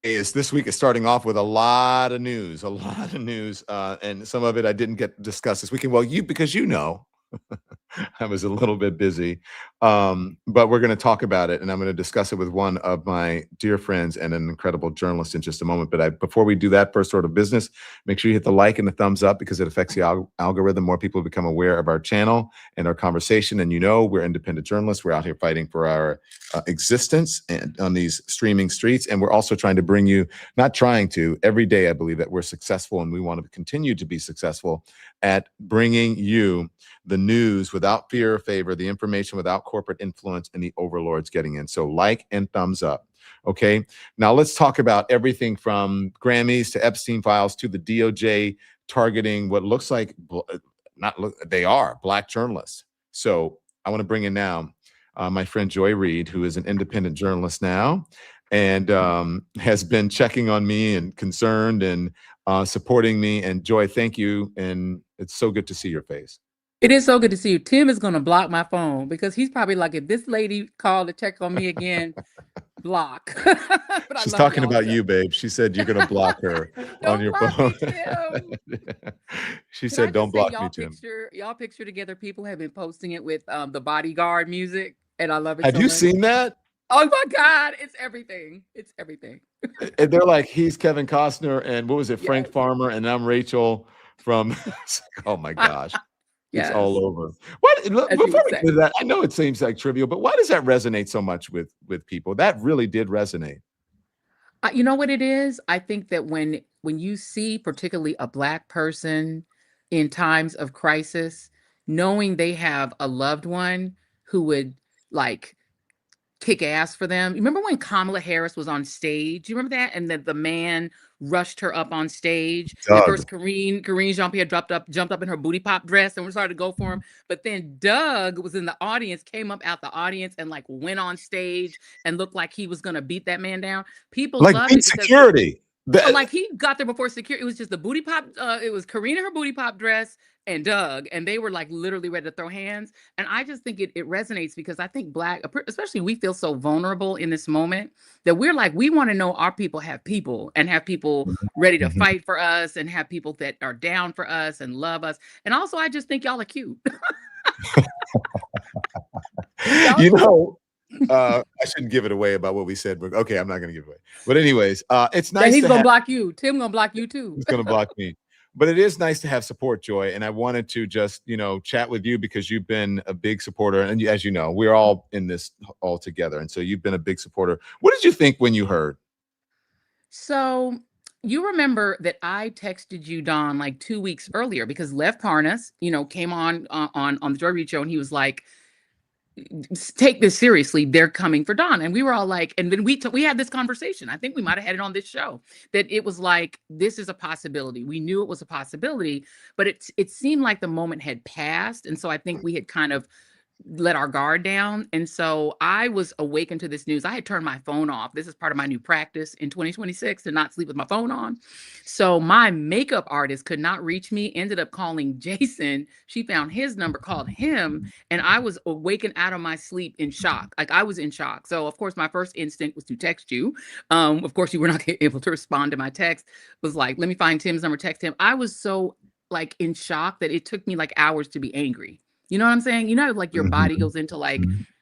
This week is starting off with a lot of news, and some of it I didn't get to discuss this weekend. Well, because I was a little bit busy, but we're going to talk about it, and I'm going to discuss it with one of my dear friends and an incredible journalist in just a moment. But before we do that, first order of business, make sure you hit the like and the thumbs up because it affects the algorithm. More people become aware of our channel and our conversation. And we're independent journalists. We're out here fighting for our existence and on these streaming streets. And we're also trying to bring you, not trying to, every day, I believe that we're successful and we want to continue to be successful at bringing you the news without fear or favor, the information without corporate influence and the overlords getting in. So like and thumbs up. Okay. Now let's talk about everything from Grammys to Epstein files to the DOJ targeting what looks like, they are Black journalists. So I want to bring in now my friend Joy Reid, who is an independent journalist now and has been checking on me and concerned and supporting me. And Joy, thank you. And it's so good to see your face. It is so good to see you. Tim is going to block my phone because he's probably like, if this lady called to check on me again, block. She's talking about you, babe. She said you're going to block her on your phone. She said, don't block me, Tim. Y'all picture together. People have been posting it with the Bodyguard music, and I love it. Have you seen that? Oh my God, it's everything. It's everything. And they're like, he's Kevin Costner, and what was it, Frank Farmer, and I'm Rachel from. Oh my gosh. It's all over. Before we do that, I know it seems like trivial, but why does that resonate so much with people? That really did resonate. You know what it is? I think that when you see particularly a Black person in times of crisis, knowing they have a loved one who would like kick ass for them. You remember when Kamala Harris was on stage? You remember that? And then the man rushed her up on stage. At first, Karine Jean-Pierre jumped up in her booty pop dress and we started to go for him. But then Doug was in the audience, came up out the audience and like went on stage and looked like he was going to beat that man down. People like loved it. Security. Like he got there before security. It was just the booty pop. It was Karine in her booty pop dress and Doug, and they were like literally ready to throw hands. And I just think it resonates because I think Black, especially we feel so vulnerable in this moment that we're like, we want to know our people have people and have people ready to fight for us and have people that are down for us and love us. And also, I just think y'all are cute. I shouldn't give it away about what we said. Okay, I'm not going to give it away. But anyways, it's nice. He's going to block you. Tim going to block you too. He's going to block me. But it is nice to have support, Joy. And I wanted to just, chat with you because you've been a big supporter. And as you know, we're all in this all together. And so you've been a big supporter. What did you think when you heard? So you remember that I texted you, Don, like 2 weeks earlier because Lev Parnas, came on the Joy Reid show and he was like, take this seriously. They're coming for Don. And we were all like, and then we had this conversation. I think we might have had it on this show that it was like, this is a possibility. We knew it was a possibility, but it seemed like the moment had passed. And so I think we had kind of let our guard down. And so I was awakened to this news. I had turned my phone off. This is part of my new practice in 2026 to not sleep with my phone on. So my makeup artist could not reach me, ended up calling Jason. She found his number, called him, and I was awakened out of my sleep in shock. Like I was in shock. So of course, my first instinct was to text you. Of course, you were not able to respond to my text. It was like, let me find Tim's number, text him. I was so like in shock that it took me like hours to be angry. You know what I'm saying? Like your body goes into like,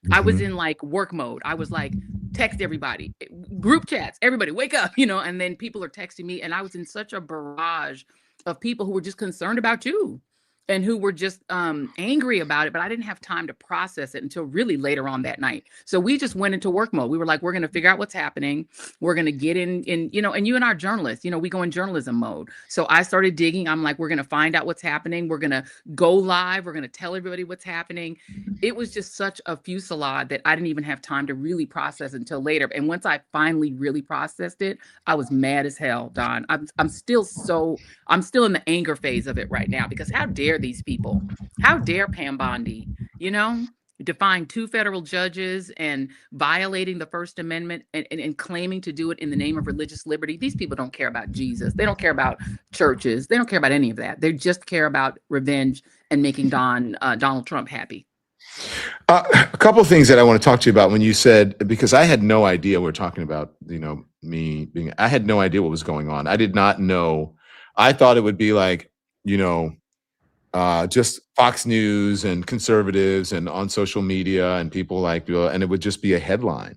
I was in like work mode. I was like, text everybody, group chats, everybody wake up, and then people are texting me. And I was in such a barrage of people who were just concerned about you and who were just angry about it. But I didn't have time to process it until really later on that night. So we just went into work mode. We were like, we're going to figure out what's happening. We're going to get in, and you and our journalists, we go in journalism mode. So I started digging. I'm like, we're going to find out what's happening. We're going to go live. We're going to tell everybody what's happening. It was just such a fusillade that I didn't even have time to really process until later. And once I finally really processed it, I was mad as hell, Don. I'm still in the anger phase of it right now because how dare these people? How dare Pam Bondi, defying 2 federal judges and violating the First Amendment and claiming to do it in the name of religious liberty? These people don't care about Jesus. They don't care about churches. They don't care about any of that. They just care about revenge and making Donald Trump happy. A couple of things that I want to talk to you about when you said, because I had no idea we're talking about, me being I had no idea what was going on. I did not know. I thought it would be like, you know, just Fox News and conservatives and on social media and people like, and it would just be a headline.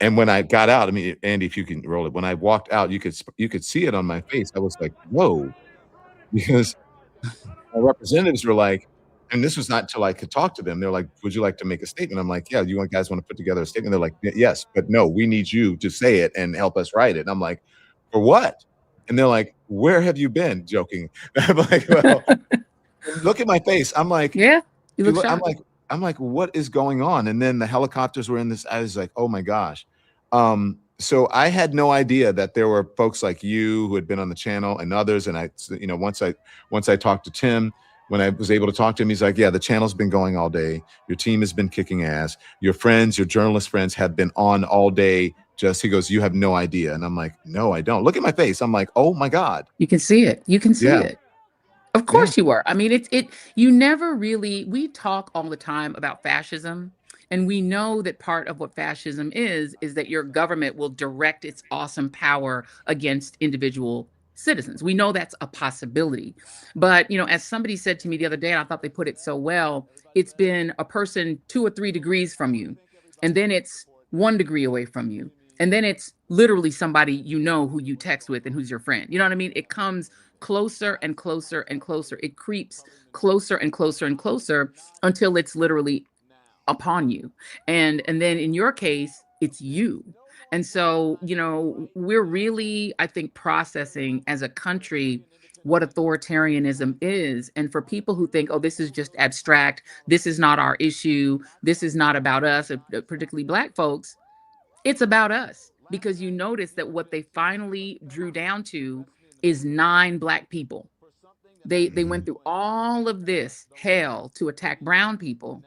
And when I got out, I mean, Andy, if you can roll it, when I walked out, you could see it on my face. I was like, whoa, because my representatives were like, and this was not until I could talk to them. They're like, would you like to make a statement? I'm like, yeah, guys want to put together a statement? They're like, yes, but no, we need you to say it and help us write it. And I'm like, for what? And they're like, where have you been? Joking. I'm like, well, look at my face. I'm like, Yeah, you look I'm shocked. like, what is going on? And then the helicopters were in this. I was like, oh my gosh. So I had no idea that there were folks like you who had been on the channel and others. And once I talked to Tim, when I was able to talk to him, he's like, yeah, the channel's been going all day. Your team has been kicking ass. Your friends, your journalist friends have been on all day. He goes, you have no idea. And I'm like, no, I don't. Look at my face. I'm like, oh my God. You can see it. You can see Yeah. it. Of Yeah. course you were. I mean, you never really, we talk all the time about fascism, and we know that part of what fascism is that your government will direct its awesome power against individual citizens. We know that's a possibility. But, as somebody said to me the other day, and I thought they put it so well, it's been a person 2 or 3 degrees from you, and then it's 1 degree away from you. And then it's literally somebody who you text with and who's your friend. You know what I mean? It comes closer and closer and closer. It creeps closer and closer and closer until it's literally upon you. And then in your case, it's you. And so, we're really, I think, processing as a country what authoritarianism is. And for people who think, oh, this is just abstract, this is not our issue, this is not about us, particularly Black folks, it's about us, because you notice that what they finally drew down to is 9 Black people. They Mhm. went through all of this hell to attack brown people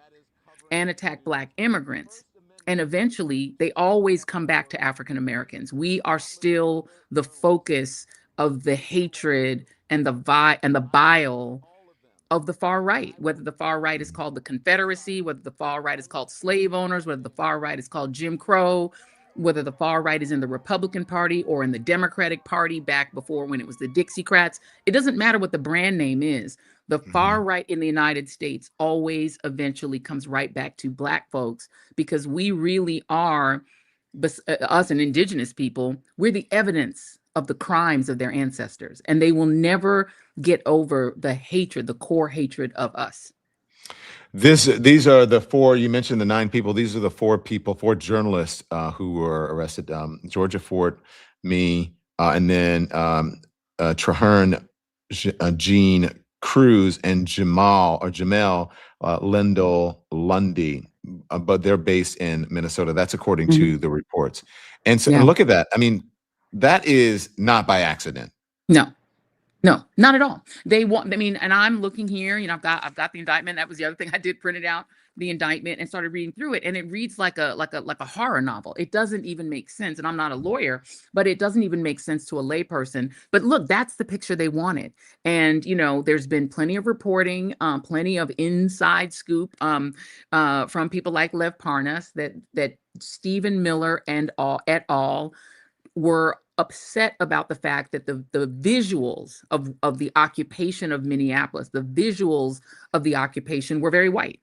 and attack Black immigrants. And eventually they always come back to African Americans. We are still the focus of the hatred and the bile of the far right, whether the far right is called the Confederacy, whether the far right is called slave owners, whether the far right is called Jim Crow, whether the far right is in the Republican Party or in the Democratic Party back before when it was the Dixiecrats. It doesn't matter what the brand name is. The far Mhm. right in the United States always eventually comes right back to Black folks, because we really are, us and indigenous people, we're the evidence of the crimes of their ancestors. And they will never get over the hatred, the core hatred of us. These are the four you mentioned, the 9 people. These are the four journalists who were arrested. Georgia Fort, me, and then Traherne, Jean Cruz, and Jamel Lyndall Lundy. But they're based in Minnesota. That's according Mhm. to the reports. And so, and Yeah. look at that. I mean, that is not by accident. No. No, not at all. They want, I mean, and I'm looking here, I've got the indictment. That was the other thing I did, printed out the indictment and started reading through it. And it reads like a horror novel. It doesn't even make sense. And I'm not a lawyer, but it doesn't even make sense to a layperson. But look, that's the picture they wanted. And there's been plenty of reporting, plenty of inside scoop from people like Lev Parnas that Stephen Miller and all et al were upset about the fact that the visuals of the occupation of Minneapolis, the visuals of the occupation were very white.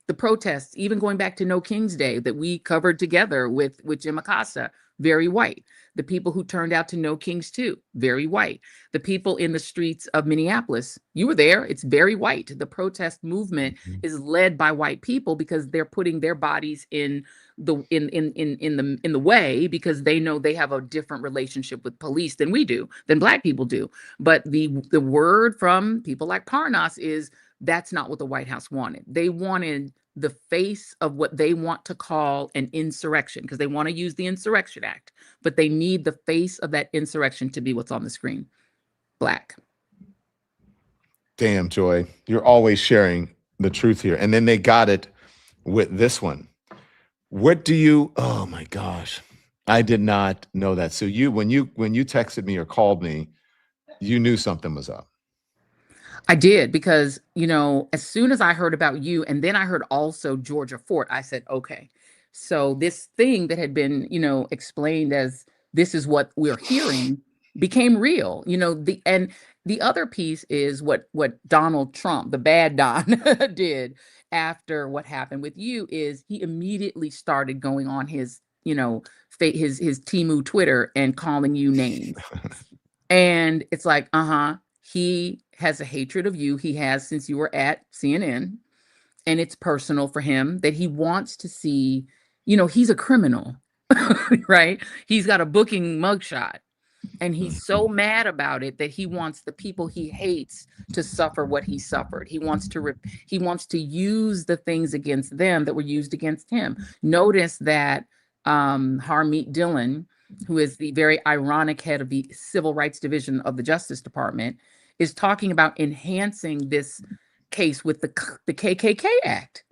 The protests, even going back to No King's Day that we covered together with Jim Acosta, very white. The people who turned out to No Kings too, very white. The people in the streets of Minneapolis, you were there, it's very white. The protest movement is led by white people because they're putting their bodies in the way, because they know they have a different relationship with police than we do, than Black people do. But the word from people like Parnas is that's not what the White House wanted. They wanted the face of what they want to call an insurrection, because they want to use the Insurrection Act, but they need the face of that insurrection to be what's on the screen: Black. Damn, Joy, you're always sharing the truth here. And then they got it with this one. What do you oh my gosh. I did not know that. So when you texted me or called me, you knew something was up. I did, because, as soon as I heard about you, and then I heard also Georgia Fort, I said, okay. So this thing that had been, explained as this is what we're hearing, became real. The other piece is what Donald Trump, the bad Don, did after what happened with you is he immediately started going on his, his Temu Twitter and calling you names. And it's like, he has a hatred of you. He has since you were at CNN. And it's personal for him that he wants to see, he's a criminal, right? He's got a booking mugshot. And he's so mad about it that he wants the people he hates to suffer what he suffered. He wants to use the things against them that were used against him. Notice that Harmeet Dillon, who is the very ironic head of the Civil Rights Division of the Justice Department, is talking about enhancing this case with the KKK Act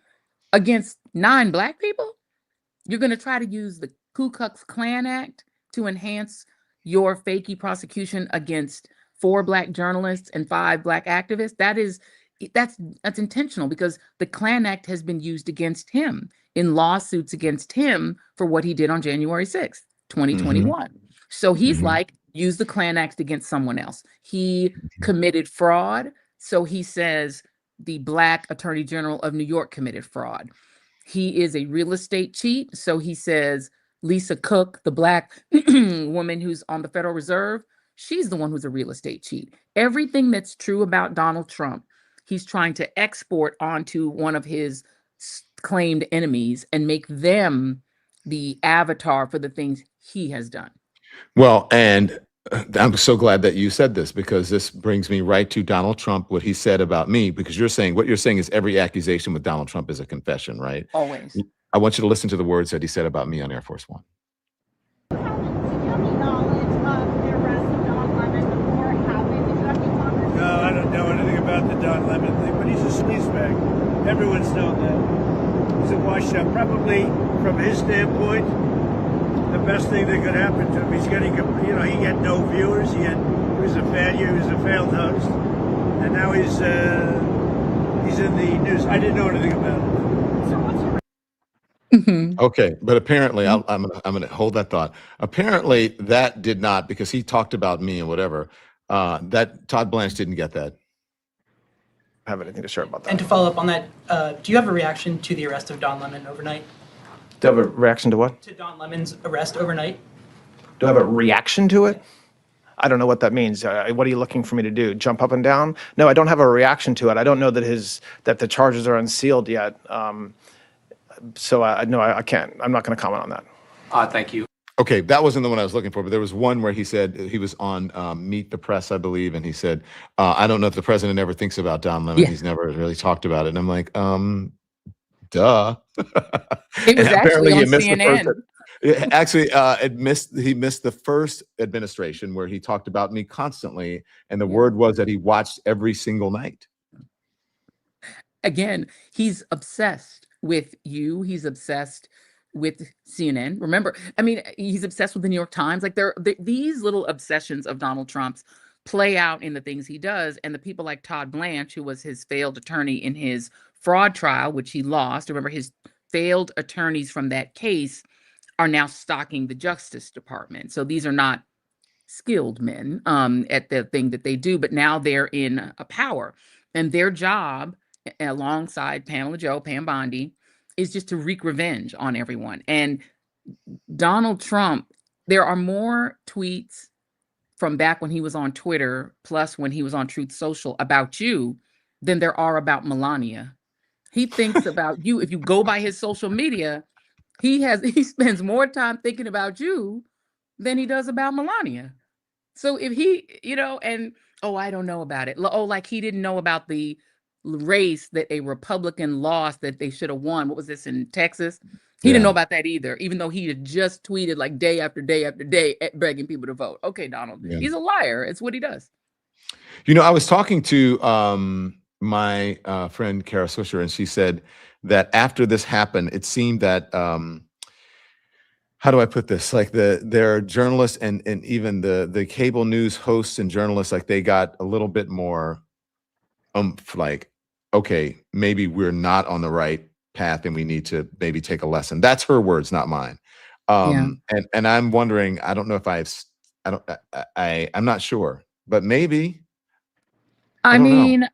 against 9 Black people. You're going to try to use the Ku Klux Klan Act to enhance your fakey prosecution against 4 Black journalists and 5 Black activists. That's intentional because the Klan Act has been used against him in lawsuits against him for what he did on January 6th, 2021. So he's like, use the Klan Act against someone else. He committed fraud. So he says the Black Attorney General of New York committed fraud. He is a real estate cheat. So he says Lisa Cook, the Black woman who's on the Federal Reserve, she's the one who's a real estate cheat. Everything that's true about Donald Trump, he's trying to export onto one of his claimed enemies and make them the avatar for the things he has done. Well, and I'm so glad that you said this because this brings me right to Donald Trump, what he said about me, because what you're saying is every accusation with Donald Trump is a confession, right? Always. I want you to listen to the words that he said about me on Air Force One. Do you have any knowledge of the arrest of Don Lemon before it happened? Did you have any conversation? No, I don't know anything about the Don Lemon thing, but he's a sleazebag. Everyone's known that. He's a washed-up. Probably, from his standpoint, the best thing that could happen to him. He's getting, he had no viewers. He was a failure. He was a failed host, and now he's in the news. I didn't know anything about it. So what's your Okay, but apparently, I'm gonna hold that thought. Apparently, that did not, because he talked about me and whatever. That Todd Blanche didn't get that. Have anything to share about that? And to follow up on that, do you have a reaction to the arrest of Don Lemon overnight? Do you have a reaction to what? To Don Lemon's arrest overnight? Do I have a reaction to it? I don't know what that means. What are you looking for me to do? Jump up and down? No, I don't have a reaction to it. I don't know that the charges are unsealed yet. So no, I can't. I'm not going to comment on that. Thank you. Okay, that wasn't the one I was looking for, but there was one where he said he was on Meet the Press, I believe, and he said, I don't know if the president ever thinks about Don Lemon. Yeah. He's never really talked about it. And I'm like, duh. It was And actually on he missed CNN. he missed the first administration where he talked about me constantly, and the word was that he watched every single night. Again, he's obsessed with you. He's obsessed with CNN. Remember, I mean, he's obsessed with the New York Times. Like these little obsessions of Donald Trump's play out in the things he does. And the people like Todd Blanche, who was his failed attorney in his fraud trial, which he lost. Remember, his failed attorneys from that case are now stocking the Justice Department. So these are not skilled men at the thing that they do, but now they're in a power. And their job, alongside Pam Bondi, is just to wreak revenge on everyone. And Donald Trump, there are more tweets from back when he was on Twitter, plus when he was on Truth Social about you, than there are about Melania. He thinks about you. If you go by his social media, he spends more time thinking about you than he does about Melania. So if he, I don't know about it. Oh, like he didn't know about the race that a Republican lost that they should have won. What was this in Texas? He didn't know about that either, even though he had just tweeted like day after day after day begging people to vote. Okay, Donald, he's a liar. It's what he does. I was talking to my friend Kara Swisher, and she said that after this happened, it seemed that how do I put this? Like their journalists and even the cable news hosts and journalists, like they got a little bit more like, okay, maybe we're not on the right path and we need to maybe take a lesson. That's her words, not mine. Yeah. And I'm wondering, I don't know if I don't, I'm not sure, but maybe, I I don't know. mean,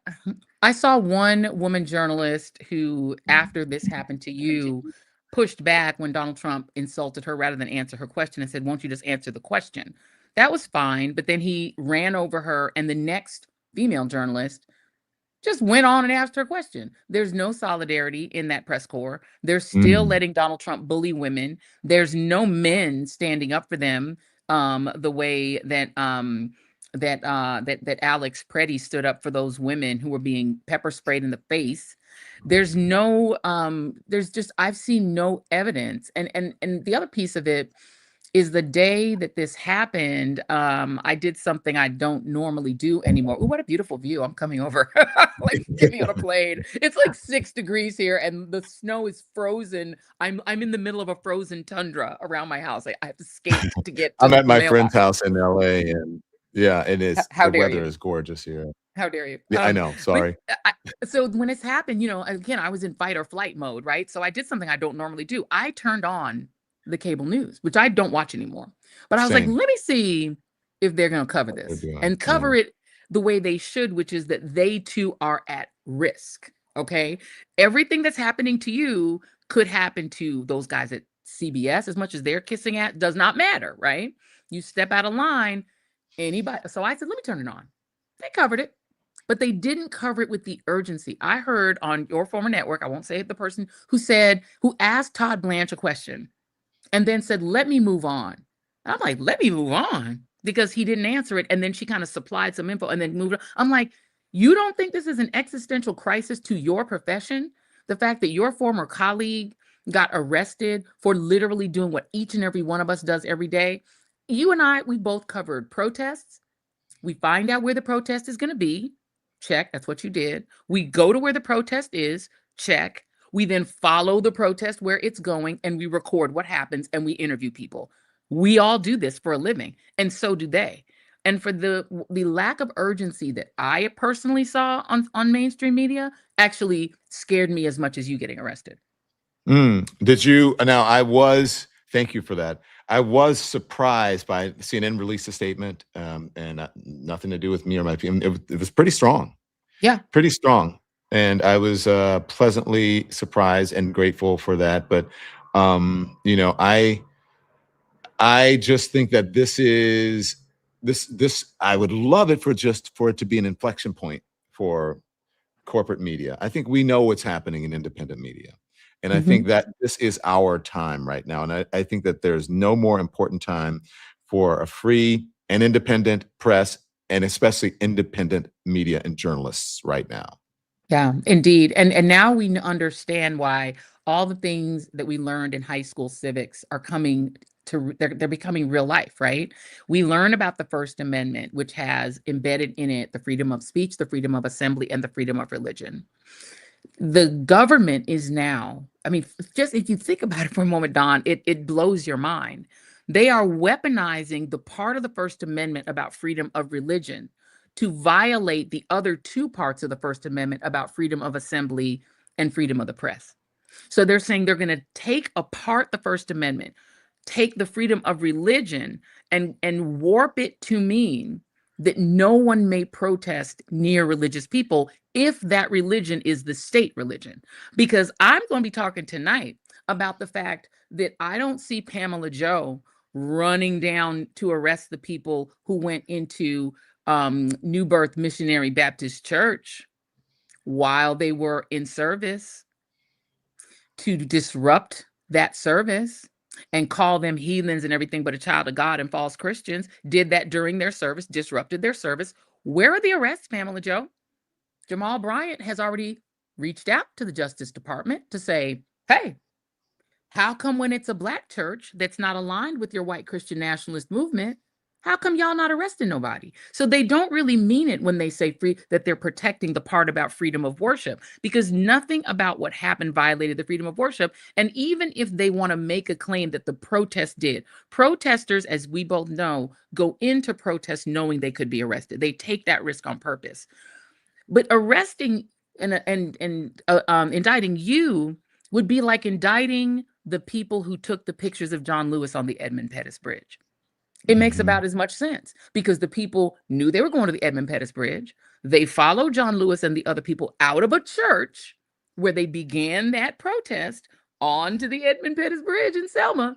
I saw one woman journalist who, after this happened to you, pushed back when Donald Trump insulted her rather than answer her question and said, "Won't you just answer the question?" That was fine. But then he ran over her, and the next female journalist just went on and asked her question. There's no solidarity in that press corps. They're still Mm. letting Donald Trump bully women. There's no men standing up for them the way that Alex Preddy stood up for those women who were being pepper sprayed in the face. There's just I've seen no evidence. And the other piece of it is the day that this happened, I did something I don't normally do anymore. Ooh, what a beautiful view. I'm coming over. Like, get me on a plane. It's like 6 degrees here and the snow is frozen. I'm in the middle of a frozen tundra around my house. I have to skate to get I'm to at the my friend's mailbox. house in LA, and yeah, How the dare weather you? is gorgeous here. How dare you? Yeah, I know. But Sorry. so when it's happened, again, I was in fight or flight mode, right? So I did something I don't normally do. I turned on the cable news, which I don't watch anymore. But I was like, Same. let me see if they're going to cover What they're this doing. and cover it the way they should, which is that they too are at risk. Okay. Everything that's happening to you could happen to those guys at CBS as much as they're kissing at does not matter, right? You step out of line, anybody. So I said, let me turn it on. They covered it, but they didn't cover it with the urgency. I heard on your former network, I won't say the person who asked Todd Blanche a question and then said, let me move on. And I'm like, let me move on because he didn't answer it. And then she kind of supplied some info and then moved on. I'm like, you don't think this is an existential crisis to your profession? The fact that your former colleague got arrested for literally doing what each and every one of us does every day. You and I, we both covered protests. We find out where the protest is going to be. Check. That's what you did. We go to where the protest is. Check. We then follow the protest where it's going and we record what happens and we interview people. We all do this for a living, and so do they. And for the lack of urgency that I personally saw on mainstream media actually scared me as much as you getting arrested. Did you? Now, thank you for that. I was surprised by CNN released a statement, and nothing to do with me or my team. It was pretty strong, Yeah. pretty strong. And I was pleasantly surprised and grateful for that. But, I just think that I would love it for it to be an inflection point for corporate media. I think we know what's happening in independent media. And I Mhm. think that this is our time right now. And I think that there's no more important time for a free and independent press, and especially independent media and journalists right now. Yeah, indeed. And now we understand why all the things that we learned in high school civics are coming they're becoming real life, right? We learn about the First Amendment, which has embedded in it the freedom of speech, the freedom of assembly, and the freedom of religion. The government is now, I mean, just if you think about it for a moment, Don, it blows your mind. They are weaponizing the part of the First Amendment about freedom of religion to violate the other two parts of the First Amendment about freedom of assembly and freedom of the press. So they're saying they're going to take apart the First Amendment, take the freedom of religion and warp it to mean that no one may protest near religious people if that religion is the state religion. Because I'm going to be talking tonight about the fact that I don't see Pamela Joe running down to arrest the people who went into New Birth Missionary Baptist Church while they were in service to disrupt that service and call them heathens and everything but a child of God and false Christians, did that during their service, disrupted their service. Where are the arrests, Pamela Joe? Jamal Bryant has already reached out to the Justice Department to say, hey, how come when it's a Black church that's not aligned with your white Christian nationalist movement, how come y'all not arresting nobody? So they don't really mean it when they say free, that they're protecting the part about freedom of worship, because nothing about what happened violated the freedom of worship. And even if they want to make a claim that the protest did, protesters, as we both know, go into protest knowing they could be arrested. They take that risk on purpose. But arresting and indicting you would be like indicting the people who took the pictures of John Lewis on the Edmund Pettus Bridge. It makes about as much sense because the people knew they were going to the Edmund Pettus Bridge. They followed John Lewis and the other people out of a church where they began that protest onto the Edmund Pettus Bridge in Selma.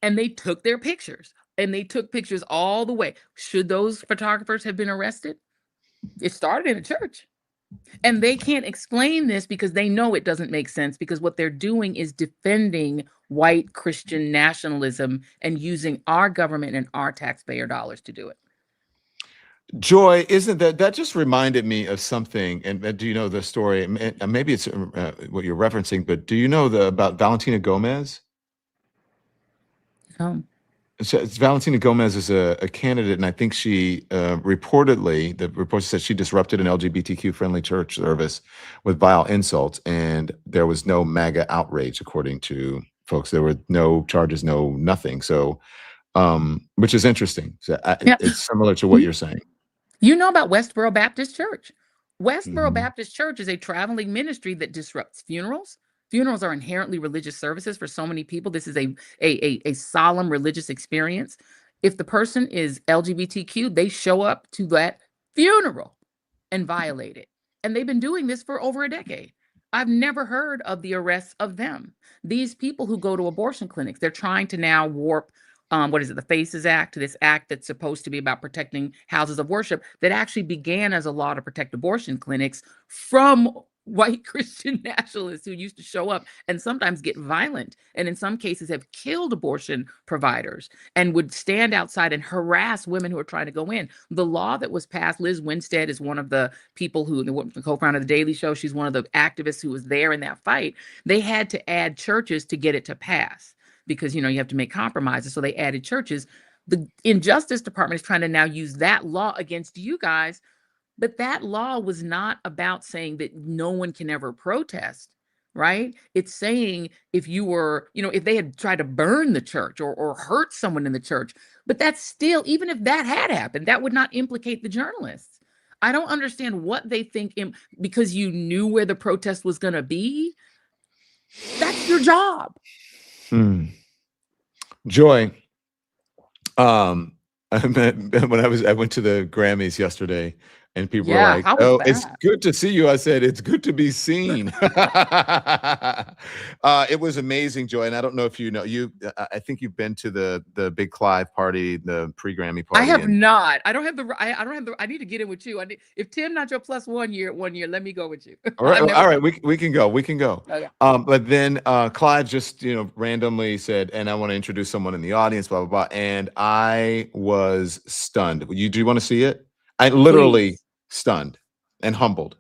And they took their pictures, and they took pictures all the way. Should those photographers have been arrested? It started in a church. And they can't explain this because they know it doesn't make sense, because what they're doing is defending white Christian nationalism and using our government and our taxpayer dollars to do it. Joy, isn't that just reminded me of something? And do you know the story? Maybe it's what you're referencing, but do you know about Valentina Gomez? Oh, So Valentina Gomez is a candidate, and I think she reportedly, the report said she disrupted an LGBTQ friendly church service with vile insults, and there was no MAGA outrage, according to folks. There were no charges, no nothing. So, which is interesting. So yeah. it's similar to what you're saying. You know about Westboro Baptist Church. Westboro Mhm. Baptist Church is a traveling ministry that disrupts funerals. Funerals are inherently religious services for so many people. This is a solemn religious experience. If the person is LGBTQ, they show up to that funeral and violate it. And they've been doing this for over a decade. I've never heard of the arrests of them. These people who go to abortion clinics, they're trying to now warp what is it, the FACES Act, this act that's supposed to be about protecting houses of worship that actually began as a law to protect abortion clinics from white Christian nationalists who used to show up and sometimes get violent, and in some cases have killed abortion providers and would stand outside and harass women who are trying to go in. The law that was passed, Liz Winstead is one of the people who, the co-founder of The Daily Show, she's one of the activists who was there in that fight. They had to add churches to get it to pass, because you have to make compromises. So they added churches. The Injustice Department is trying to now use that law against you guys, but that law was not about saying that no one can ever protest, right? It's saying if you were, if they had tried to burn the church or hurt someone in the church, but that's still, even if that had happened, that would not implicate the journalists. I don't understand what they think because you knew where the protest was going to be. That's your job. Joy, when I went to the Grammys yesterday, and people were like, how was "Oh, it's that? good to see you." I said, "It's good to be seen." It was amazing, Joy. And I don't know if you know, I think you've been to the Big Clive party, the pre-Grammy party. I have not. I don't have the. I need to get in with you. If Tim not your plus 1 year, let me go with you. All right. We can go. Okay. But then Clive just randomly said, "And I want to introduce someone in the audience." Blah blah blah. And I was stunned. Do you want to see it? I literally Please. stunned and humbled.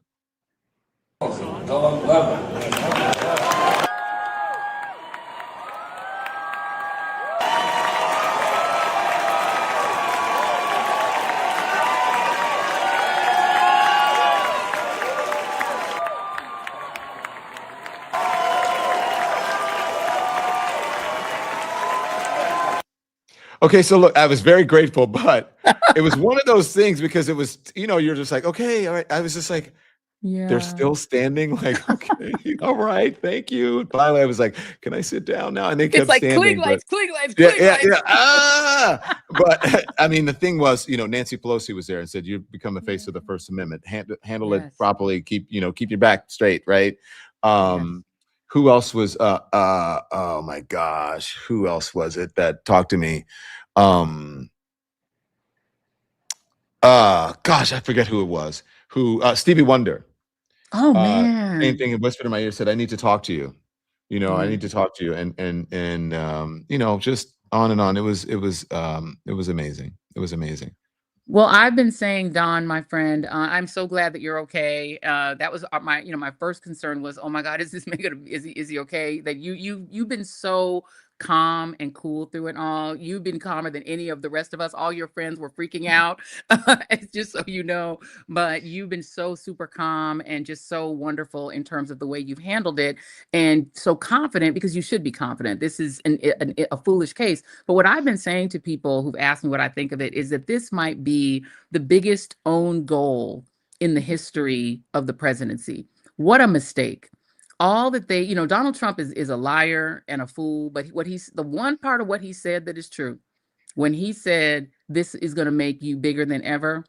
Okay, so look, I was very grateful, but it was one of those things because it was, you're just like, okay, all right. I was just like, Yeah. they're still standing, like, okay, all right, thank you. And finally, I was like, can I sit down now? And they kept It's like standing. cling lights. Yeah. But I mean, the thing was, Nancy Pelosi was there and said, "You've become the face of the First Amendment. Handle it Yes. properly. Keep your back straight." Right. Yes. Who else was? Oh my gosh, who else was it that talked to me? Gosh, I forget who it was. Stevie Wonder. Oh man. Same thing, and whispered in my ear, said, "I need to talk to you. I need to talk to you." And just on and on. It was amazing. It was amazing. Well, I've been saying, Don, my friend, I'm so glad that you're okay. That was my first concern was, oh my God, is this man is he okay? That you've been so calm and cool through it all. You've been calmer than any of the rest of us. All your friends were freaking out, just so you know. But you've been so super calm and just so wonderful in terms of the way you've handled it, and so confident, because you should be confident. This is a foolish case. But what I've been saying to people who've asked me what I think of it is that this might be the biggest own goal in the history of the presidency. What a mistake. all that they, Donald Trump is a liar and a fool, but the one part of what he said that is true, when he said this is going to make you bigger than ever,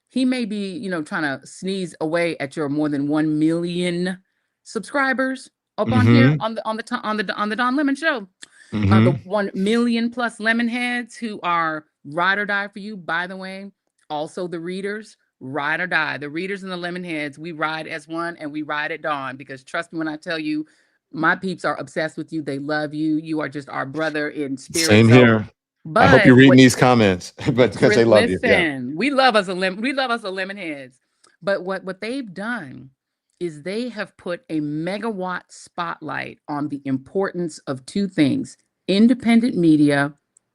he may be, trying to sneeze away at your more than 1 million subscribers up on here Mm-hmm. on the Don Lemon Show. The Mm-hmm. 1 million plus lemon heads who are ride or die for you, by the way. Also the readers, ride or die. The readers and the lemon heads, we ride as one and we ride at dawn, because trust me when I tell you, my peeps are obsessed with you. They love you. You are just our brother in spirit. Same So, here. I hope you're but reading what these comments, but because they love you. Yeah. listen, we love us a lemon heads. But what they've done is they have put a megawatt spotlight on the importance of two things: independent media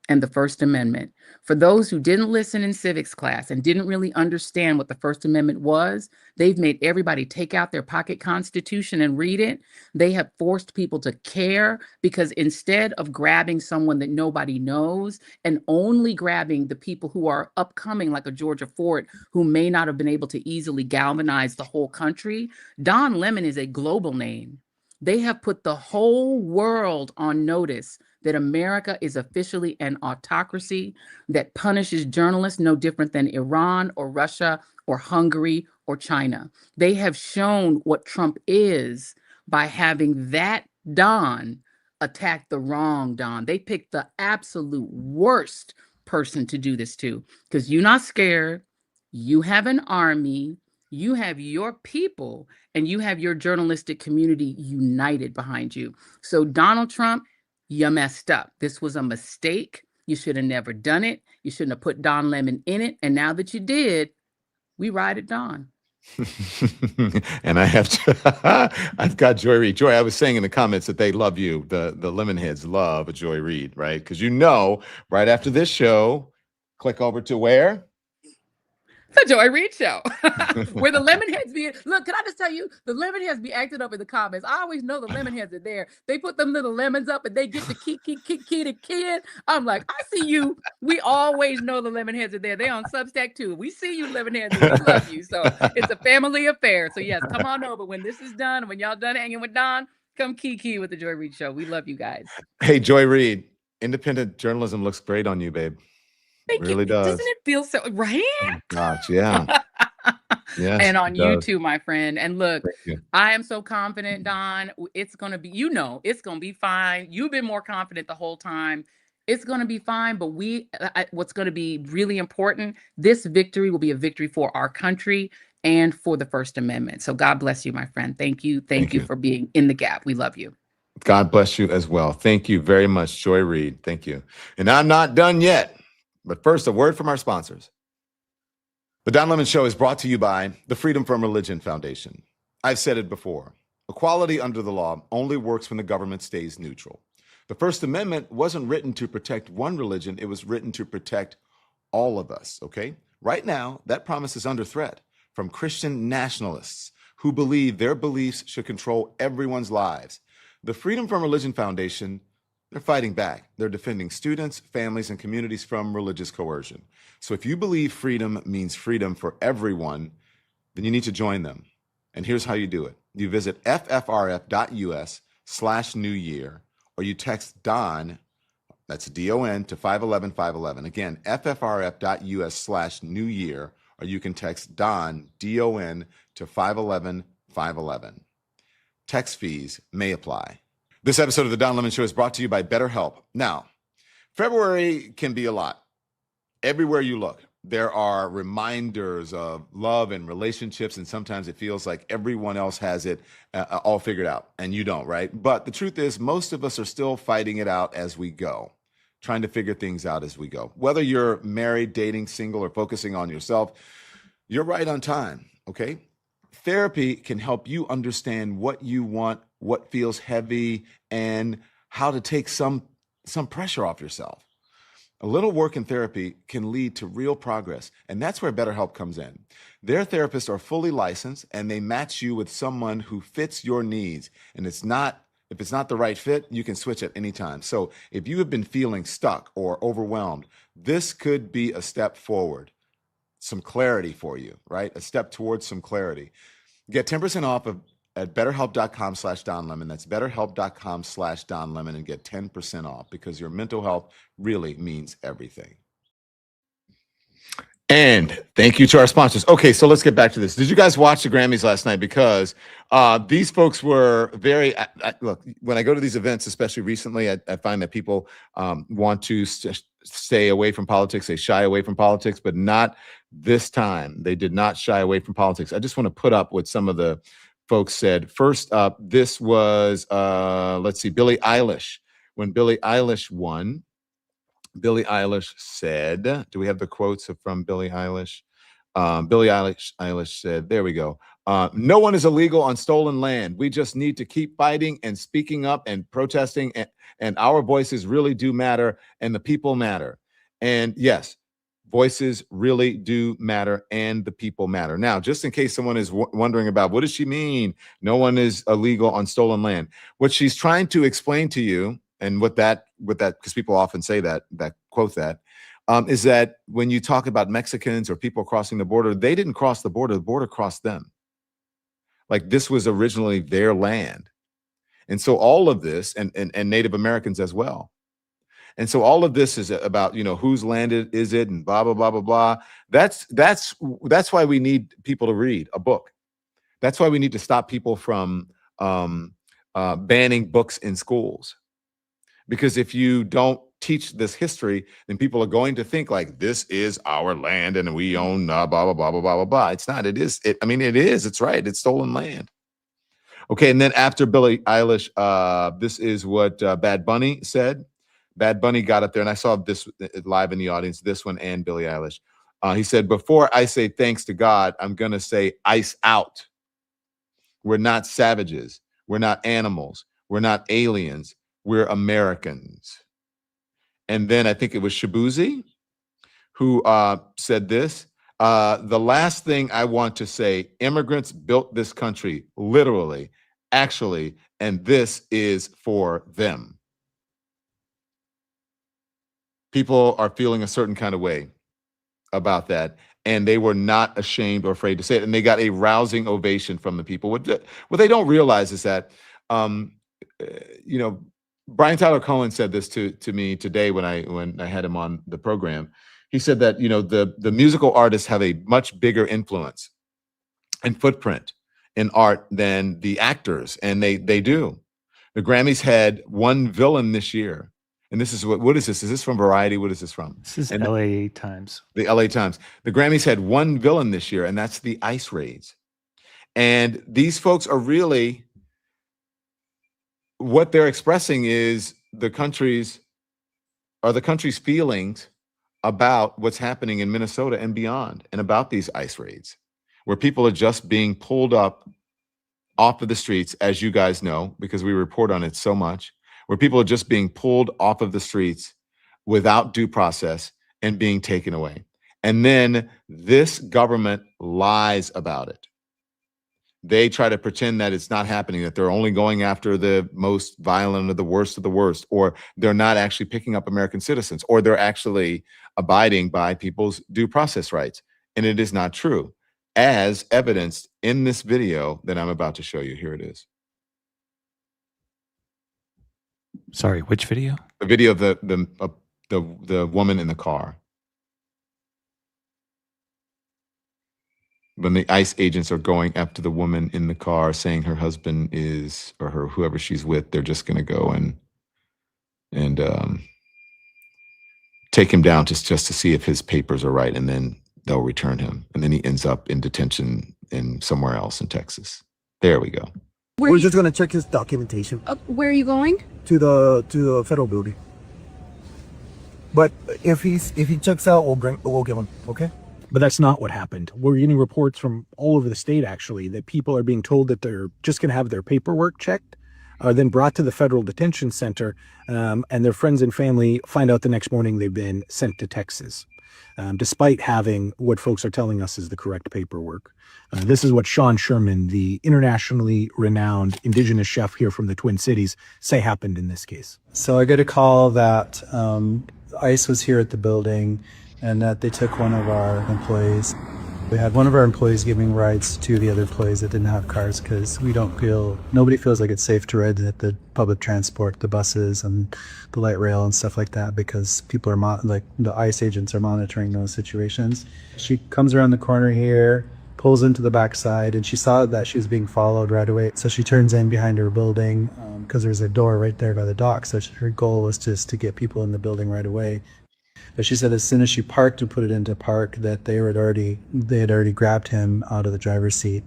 and the First Amendment. For those who didn't listen in civics class and didn't really understand what the First Amendment was, they've made everybody take out their pocket constitution and read it. They have forced people to care, because instead of grabbing someone that nobody knows and only grabbing the people who are upcoming, like a Georgia Ford, who may not have been able to easily galvanize the whole country, Don Lemon is a global name. They have put the whole world on notice that America is officially an autocracy that punishes journalists no different than Iran or Russia or Hungary or China. They have shown what Trump is by having that Don attack the wrong Don. They picked the absolute worst person to do this to, because you're not scared. You have an army. You have your people, and you have your journalistic community united behind you. So Donald Trump, you messed up. This was a mistake. You should have never done it. You shouldn't have put Don Lemon in it. And now that you did, we ride at Don. And I've got Joy Reid. Joy, I was saying in the comments that they love you. The Lemonheads love a Joy Reid, right? Because right after this show, click over to where? The Joy Reid Show, where the Lemonheads be. Look, can I just tell you, the Lemonheads be acting up in the comments. I always know the Lemonheads are there. They put them little lemons up and they get the key to kid. I'm like, I see you. We always know the Lemonheads are there. They're on Substack too. We see you, Lemonheads, and we love you. So it's a family affair. So yes, come on over when this is done. When y'all done hanging with Don, come kiki with the Joy Reid Show. We love you guys. Hey, Joy Reid, independent journalism looks great on you, babe. Thank It really you. does. Doesn't it feel so right? Oh, gosh, yeah. Yes, and on it you does. too, my friend. And look, Thank you. I am so confident, Don. It's going to be, it's going to be fine. You've been more confident the whole time. It's going to be fine. But what's going to be really important, this victory will be a victory for our country and for the First Amendment. So God bless you, my friend. Thank you. Thank you for being in the gap. We love you. God bless you as well. Thank you very much, Joy Reid. Thank you. And I'm not done yet. But first, a word from our sponsors. The Don Lemon Show is brought to you by the Freedom from Religion Foundation. I've said it before. Equality under the law only works when the government stays neutral. The First Amendment wasn't written to protect one religion. It was written to protect all of us, okay? Right now, that promise is under threat from Christian nationalists who believe their beliefs should control everyone's lives. The Freedom from Religion Foundation, they're fighting back. They're defending students, families, and communities from religious coercion. So if you believe freedom means freedom for everyone, then you need to join them. And here's how you do it. You visit ffrf.us/New Year, or you text DON, that's DON, to 511-511. Again, ffrf.us/New Year, or you can text DON, DON, to 511-511. Text fees may apply. This episode of The Don Lemon Show is brought to you by BetterHelp. Now, February can be a lot. Everywhere you look, there are reminders of love and relationships, and sometimes it feels like everyone else has it all figured out, and you don't, right? But the truth is, most of us are still fighting it out as we go, trying to figure things out as we go. Whether you're married, dating, single, or focusing on yourself, you're right on time, okay? Therapy can help you understand what you want, what feels heavy, and how to take some pressure off yourself. A little work in therapy can lead to real progress, and that's where BetterHelp comes in. Their therapists are fully licensed, and they match you with someone who fits your needs. And if it's not the right fit, you can switch at any time. So if you have been feeling stuck or overwhelmed, this could be a step forward, some clarity for you, right? A step towards some clarity. Get 10% off of at betterhelp.com/Don Lemon. That's betterhelp.com/Don Lemon and get 10% off because your mental health really means everything. And thank you to our sponsors. Okay, so let's get back to this. Did you guys watch the Grammys last night? Because these folks were very, look, when I go to these events, especially recently, I find that people want to stay away from politics. They shy away from politics, but not this time. They did not shy away from politics. I just want to put up what some of the folks said. First up, this was, let's see, Billie Eilish. When Billie Eilish won, Billie Eilish said, do we have the quotes from Billie Eilish? Billie Eilish said, there we go. No one is illegal on stolen land. We just need to keep fighting and speaking up and protesting. And our voices really do matter. And the people matter. And yes, voices really do matter. And the people matter. Now, just in case someone is wondering about what does she mean? No one is illegal on stolen land. What she's trying to explain to you, and what that, because people often say that quote that, is that when you talk about Mexicans or people crossing the border, they didn't cross the border crossed them. Like this was originally their land. And so all of this, and Native Americans as well. And so all of this is about, whose land is it and blah, blah, blah, blah, blah. That's why we need people to read a book. That's why we need to stop people from banning books in schools. Because if you don't teach this history, then people are going to think like this is our land and we own blah, blah, blah, blah, blah, blah, blah. It's not. It is. It is. It's right. It's stolen land. Okay. And then after Billie Eilish, this is what Bad Bunny said. Bad Bunny got up there, and I saw this live in the audience, this one and Billie Eilish. He said, before I say thanks to God, I'm going to say ice out. We're not savages. We're not animals. We're not aliens. We're Americans. And then I think it was Shabuzi who said this. The last thing I want to say, immigrants built this country, literally, actually, and this is for them. People are feeling a certain kind of way about that, and they were not ashamed or afraid to say it. And they got a rousing ovation from the people. What they don't realize is that, Brian Tyler Cohen said this to me today when I had him on the program. He said that, the musical artists have a much bigger influence and footprint in art than the actors, and they do. The Grammys had one villain this year. And this is what is this? Is this from Variety? What is this from? This is LA Times. The LA Times. The Grammys had one villain this year, and that's the ICE raids. And these folks are really, what they're expressing is the country's feelings about what's happening in Minnesota and beyond, and about these ICE raids, where people are just being pulled up off of the streets, as you guys know, because we report on it so much, where people are just being pulled off of the streets without due process and being taken away. And then this government lies about it. They try to pretend that it's not happening, that they're only going after the most violent or the worst, or they're not actually picking up American citizens, or they're actually abiding by people's due process rights. And it is not true, as evidenced in this video that I'm about to show you. Here it is. Sorry, which video? The video of the woman in the car. When the ICE agents are going after the woman in the car, saying her husband is, or her whoever she's with, they're just going to go and take him down just to see if his papers are right, and then they'll return him, and then he ends up in detention in somewhere else in Texas. There we go. We're just gonna check his documentation. Where are you going? To the federal building. But if he checks out, we'll give him. Okay. But that's not what happened. We're getting reports from all over the state, actually, that people are being told that they're just going to have their paperwork checked, then brought to the federal detention center, and their friends and family find out the next morning they've been sent to Texas, despite having what folks are telling us is the correct paperwork. This is what Sean Sherman, the internationally renowned indigenous chef here from the Twin Cities, say happened in this case. So I get a call that ICE was here at the building and that they took one of our employees. We had one of our employees giving rides to the other employees that didn't have cars because nobody feels like it's safe to ride at the public transport, the buses and the light rail and stuff like that, because people are like the ICE agents are monitoring those situations. She comes around the corner here, pulls into the backside, and she saw that she was being followed right away. So she turns in behind her building because there's a door right there by the dock. So her goal was just to get people in the building right away. But she said as soon as she parked and put it into park, that they had already grabbed him out of the driver's seat.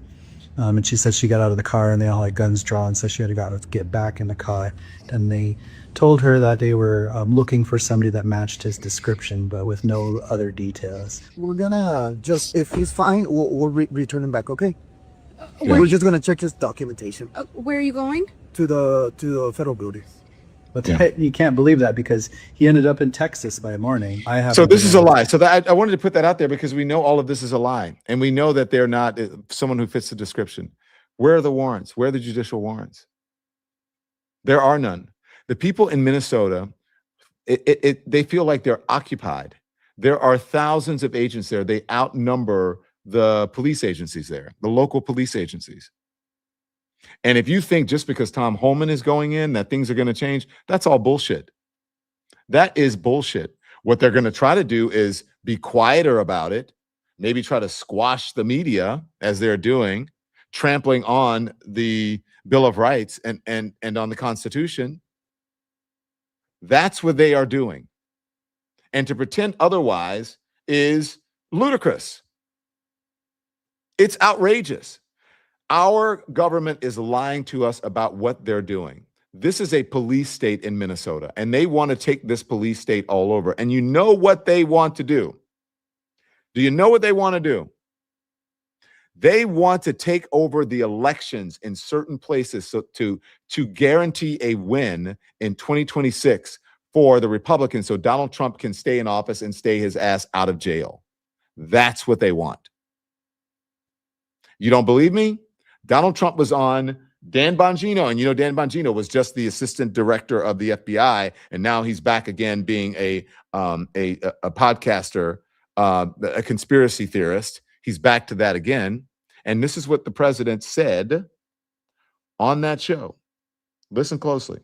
And she said she got out of the car and they all had guns drawn, so she had to get back in the car. And they told her that they were looking for somebody that matched his description, but with no other details. We're gonna just, if he's fine, we'll return him back, okay? Where, We're just gonna check his documentation where are you going? to the federal building. But you can't believe that because he ended up in Texas by morning. So this is a lie. So I wanted to put that out there because we know all of this is a lie. And we know that they're not someone who fits the description. Where are the warrants? Where are the judicial warrants? There are none. The people in Minnesota, they feel like they're occupied. There are thousands of agents there. They outnumber the police agencies there, the local police agencies. And if you think just because Tom Holman is going in that things are going to change, that's all bullshit. That is bullshit. What they're going to try to do is be quieter about it, maybe try to squash the media as they're doing, trampling on the Bill of Rights and on the Constitution. That's what they are doing. And to pretend otherwise is ludicrous. It's outrageous. Our government is lying to us about what they're doing. This is a police state in Minnesota, and they want to take this police state all over. And you know what they want to do? Do you know what they want to do? They want to take over the elections in certain places so to guarantee a win in 2026 for the Republicans so Donald Trump can stay in office and stay his ass out of jail. That's what they want. You don't believe me? Donald Trump was on Dan Bongino, and you know Dan Bongino was just the assistant director of the FBI, and now he's back again being a podcaster, a conspiracy theorist. He's back to that again, and this is what the president said on that show. Listen closely.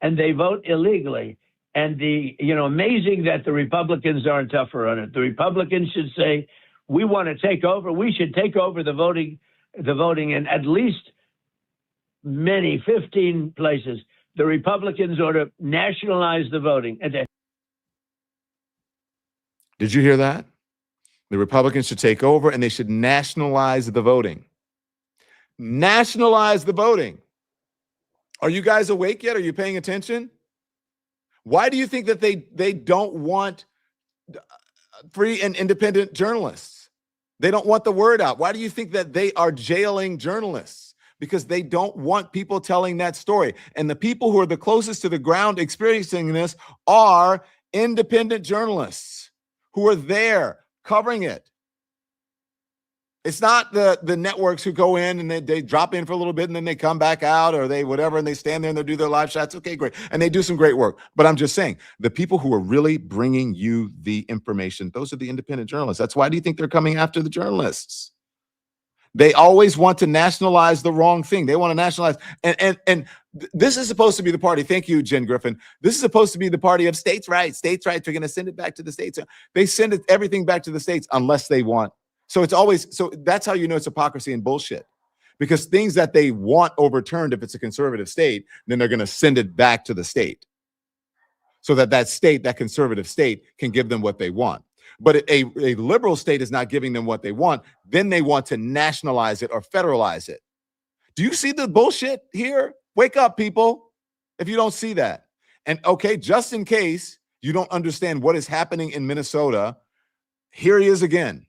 And they vote illegally. And amazing that the Republicans aren't tougher on it. The Republicans should say, we want to take over. We should take over the voting in at least 15 places. The Republicans ought to nationalize the voting. Did you hear that? The Republicans should take over and they should nationalize the voting. Nationalize the voting. Are you guys awake yet? Are you paying attention? Why do you think that they don't want free and independent journalists? They don't want the word out. Why do you think that they are jailing journalists? Because they don't want people telling that story. And the people who are the closest to the ground experiencing this are independent journalists who are there covering it. It's not the networks who go in and they drop in for a little bit and then they come back out or they whatever and they stand there and they do their live shots. Okay, great. And they do some great work. But I'm just saying, the people who are really bringing you the information, those are the independent journalists. That's why do you think they're coming after the journalists? They always want to nationalize the wrong thing. They want to nationalize. And this is supposed to be the party. Thank you, Jen Griffin. This is supposed to be the party of states' rights. States' rights. We're going to send it back to the states. They send everything back to the states unless they want. So that's how you know it's hypocrisy and bullshit. Because things that they want overturned, if it's a conservative state, then they're going to send it back to the state. So that state, that conservative state, can give them what they want. But a liberal state is not giving them what they want. Then they want to nationalize it or federalize it. Do you see the bullshit here? Wake up, people, if you don't see that. And okay, just in case you don't understand what is happening in Minnesota, here he is again.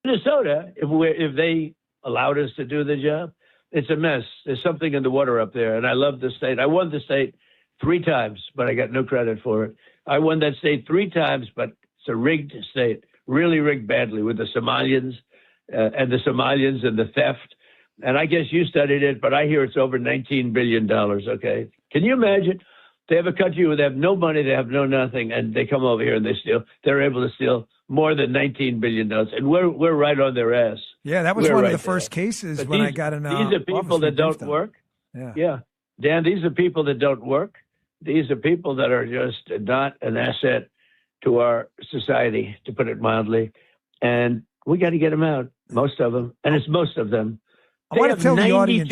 Minnesota, if they allowed us to do the job, it's a mess. There's something in the water up there. And I love the state. I won the state 3 times, but I got no credit for it. I won that state 3 times, but it's a rigged state, really rigged badly with the Somalians and the theft. And I guess you studied it, but I hear it's over $19 billion. Okay. Can you imagine They have a country where they have no money, they have no nothing, and they come over here and they steal. They're able to steal more than $19 billion, and we're right on their ass. Yeah, that was We're one right of the first there. cases But when I got an these are people that don't work. Yeah. Dan, these are people that don't work. These are people that are just not an asset to our society, to put it mildly. And we got to get them out, most of them. And it's most of them. I want to tell the audience.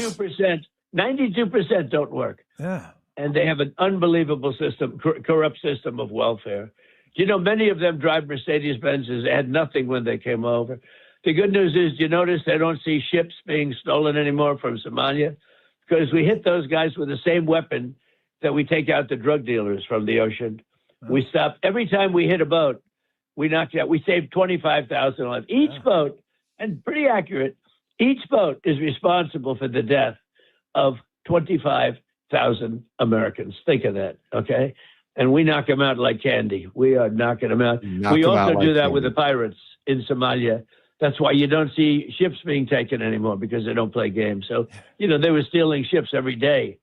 92% don't work. Yeah. And they have an unbelievable system, corrupt system of welfare. You know, many of them drive Mercedes-Benzes, had nothing when they came over. The good news is, you notice they don't see ships being stolen anymore from Somalia, because we hit those guys with the same weapon that we take out the drug dealers from the ocean. We stop every time we hit a boat. We knock you out. We saved 25,000 lives. Each boat, and pretty accurate, each boat is responsible for the death of 25,000 Americans. Think of that, okay? And we knock them out like candy. We are knocking them out. We also do that with the pirates in Somalia. That's why you don't see ships being taken anymore, because they don't play games. So, you know, they were stealing ships every day.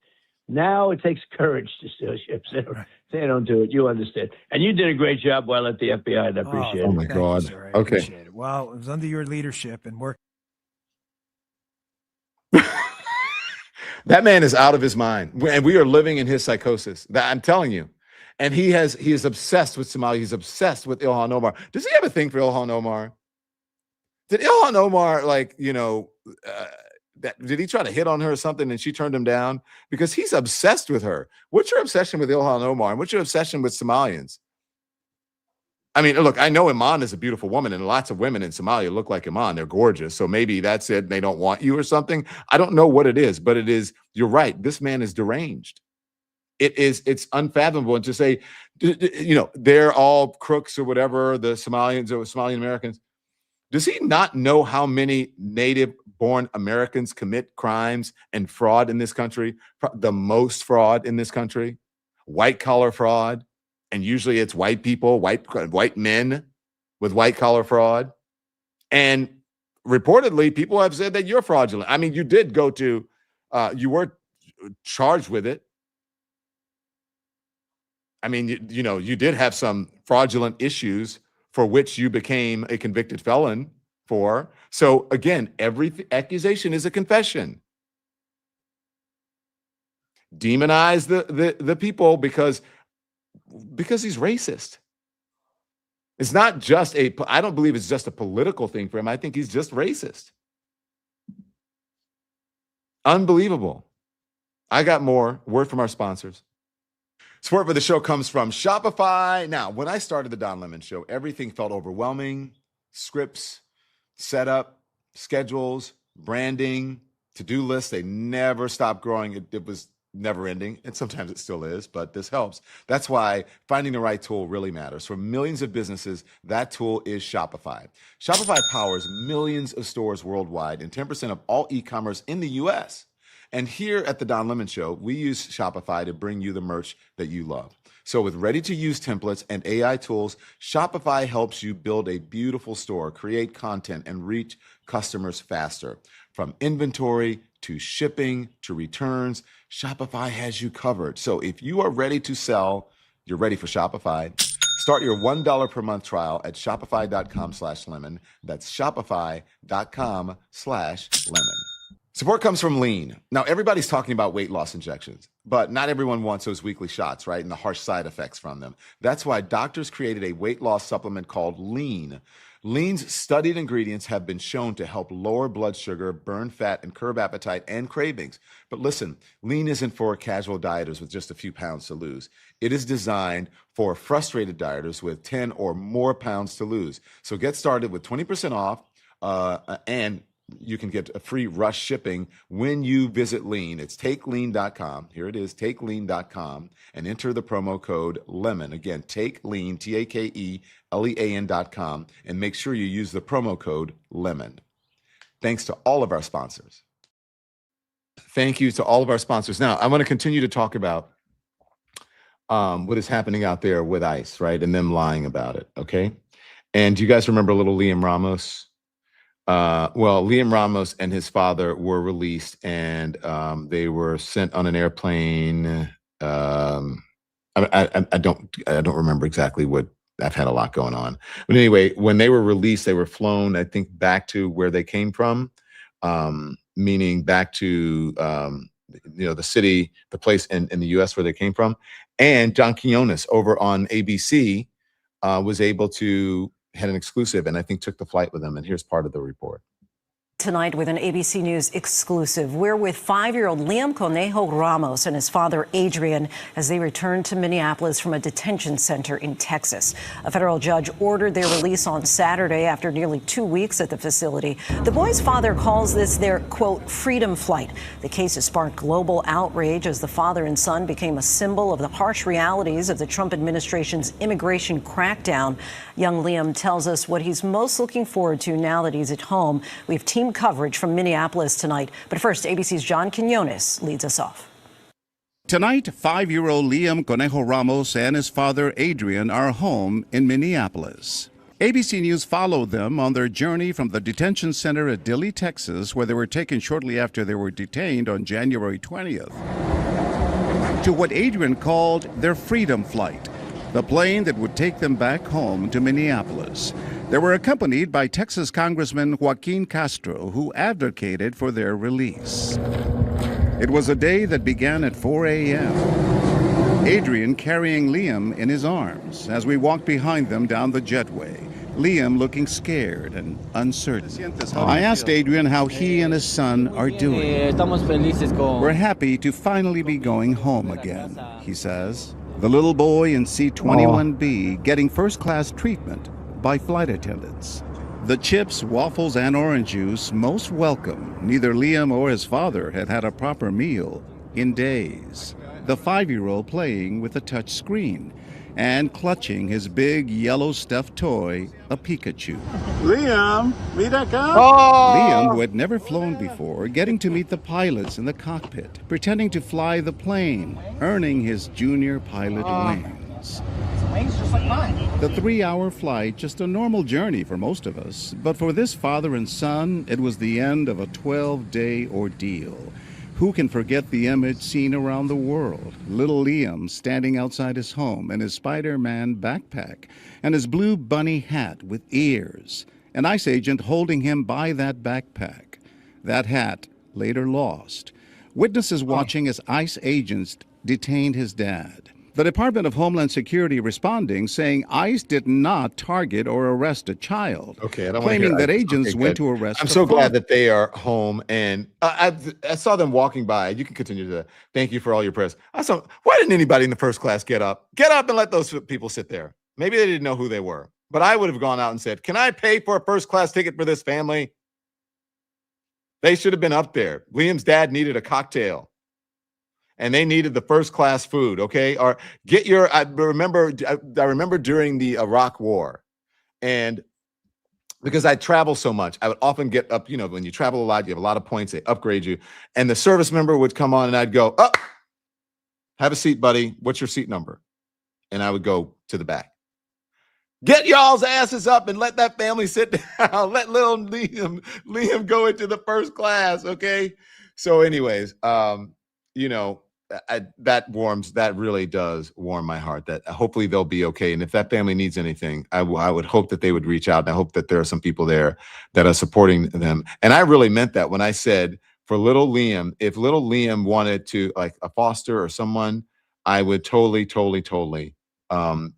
Now it takes courage to steal ships. They don't do it. You understand. And you did a great job while at the FBI, and I appreciate it. Oh, my God. You, sir. I Okay. appreciate it. Well, it was under your leadership and work. That man is out of his mind, and we are living in his psychosis. I'm telling you. And he is obsessed with Somalia. He's obsessed with Ilhan Omar. Does he have a thing for Ilhan Omar? Did Ilhan Omar, like, you know, did he try to hit on her or something and she turned him down? Because he's obsessed with her. What's your obsession with Ilhan Omar? And what's your obsession with Somalians? I mean, look, I know Iman is a beautiful woman, and lots of women in Somalia look like Iman. They're gorgeous. So maybe that's it. They don't want you or something. I don't know what it is, but it is, you're right. This man is deranged. It's unfathomable. And to say, you know, they're all crooks or whatever, the Somalians or Somalian Americans. Does he not know how many native-born Americans commit crimes and fraud in this country? The most fraud in this country, white-collar fraud, and usually it's white people, white men with white-collar fraud. And reportedly, people have said that you're fraudulent. I mean, you did go to, you were charged with it. I mean, you know, you did have some fraudulent issues for which you became a convicted felon for. So again, every accusation is a confession. Demonize the people because he's racist. It's not just I don't believe it's just a political thing for him. I think he's just racist. Unbelievable. I got more. Word from our sponsors. Support for the show comes from Shopify. Now, when I started the Don Lemon Show, everything felt overwhelming. Scripts, setup, schedules, branding, to-do lists, they never stopped growing. It was never ending, and sometimes it still is, but this helps. That's why finding the right tool really matters. For millions of businesses, that tool is Shopify. Shopify powers millions of stores worldwide and 10% of all e-commerce in the U.S., and here at the Don Lemon Show, we use Shopify to bring you the merch that you love. So with ready-to-use templates and AI tools, Shopify helps you build a beautiful store, create content, and reach customers faster. From inventory to shipping to returns, Shopify has you covered. So if you are ready to sell, you're ready for Shopify. Start your $1 per month trial at shopify.com/lemon. That's shopify.com/lemon. Support comes from Lean. Now, everybody's talking about weight loss injections, but not everyone wants those weekly shots, right? And the harsh side effects from them. That's why doctors created a weight loss supplement called Lean. Lean's studied ingredients have been shown to help lower blood sugar, burn fat, and curb appetite and cravings. But listen, Lean isn't for casual dieters with just a few pounds to lose. It is designed for frustrated dieters with 10 or more pounds to lose. So get started with 20% off and you can get a free rush shipping when you visit Lean. It's takelean.com. Here it is, takelean.com, and enter the promo code LEMON. Again, takelean, TAKELEAN.com, and make sure you use the promo code LEMON. Thanks to all of our sponsors. Thank you to all of our sponsors. Now, I want to continue to talk about what is happening out there with ICE, right, and them lying about it, okay? And do you guys remember little Liam Ramos? Well, Liam Ramos and his father were released, and they were sent on an airplane I don't remember exactly what. I've had a lot going on, but anyway, when they were released, they were flown, I think, back to where they came from, meaning back to the city, the place in the U.S. where they came from. And John Quinones over on ABC was able to had an exclusive, and I think took the flight with them. And here's part of the report. Tonight with an ABC News exclusive. We're with 5-year-old Liam Conejo Ramos and his father Adrian as they return to Minneapolis from a detention center in Texas. A federal judge ordered their release on Saturday after nearly 2 weeks at the facility. The boy's father calls this their, quote, freedom flight. The case has sparked global outrage as the father and son became a symbol of the harsh realities of the Trump administration's immigration crackdown. Young Liam tells us what he's most looking forward to now that he's at home. We have team coverage from Minneapolis tonight. But first, ABC's John Quinones leads us off. Tonight, 5-year-old Liam Conejo Ramos and his father Adrian are home in Minneapolis. ABC News followed them on their journey from the detention center at Dilley, Texas, where they were taken shortly after they were detained on January 20th, to what Adrian called their freedom flight, the plane that would take them back home to Minneapolis. They were accompanied by Texas Congressman Joaquin Castro, who advocated for their release. It was a day that began at 4 a.m. Adrian carrying Liam in his arms as we walked behind them down the jetway, Liam looking scared and uncertain. I asked Adrian how he and his son are doing. We're happy to finally be going home again, he says. The little boy in seat 21B getting first-class treatment by flight attendants. The chips, waffles, and orange juice most welcome. Neither Liam or his father had had a proper meal in days. The 5-year-old playing with a touch screen and clutching his big yellow stuffed toy, a Pikachu. Liam, meet that guy? Liam, who had never flown before, getting to meet the pilots in the cockpit, pretending to fly the plane, earning his junior pilot wings. Just like mine. The 3-hour flight, just a normal journey for most of us, but for this father and son, it was the end of a 12-day ordeal. Who can forget the image seen around the world? Little Liam standing outside his home in his Spider-Man backpack and his blue bunny hat with ears. An ICE agent holding him by that backpack. That hat later lost. Witnesses watching as ICE agents detained his dad. The Department of Homeland Security responding, saying ICE did not target or arrest a child. Okay, I don't claiming want to hear that agents went to arrest. I'm the so glad father. that they are home, and I saw them walking by. You can continue to thank you for all your prayers. I saw. Why didn't anybody in the first class get up and let those people sit there? Maybe they didn't know who they were, but I would have gone out and said, "Can I pay for a first class ticket for this family?" They should have been up there. Liam's dad needed a cocktail. And they needed the first class food, okay? Or get your, I remember during the Iraq War, and because I travel so much, I would often get up, when you travel a lot, you have a lot of points, they upgrade you. And the service member would come on and I'd go, "Oh, have a seat, buddy. What's your seat number?" And I would go to the back. Get y'all's asses up and let that family sit down. Let little Liam go into the first class, okay? So anyways, that really does warm my heart, that hopefully they'll be okay. And if that family needs anything, I would hope that they would reach out. And I hope that there are some people there that are supporting them. And I really meant that when I said for little Liam, if little Liam wanted to, like a foster or someone, I would totally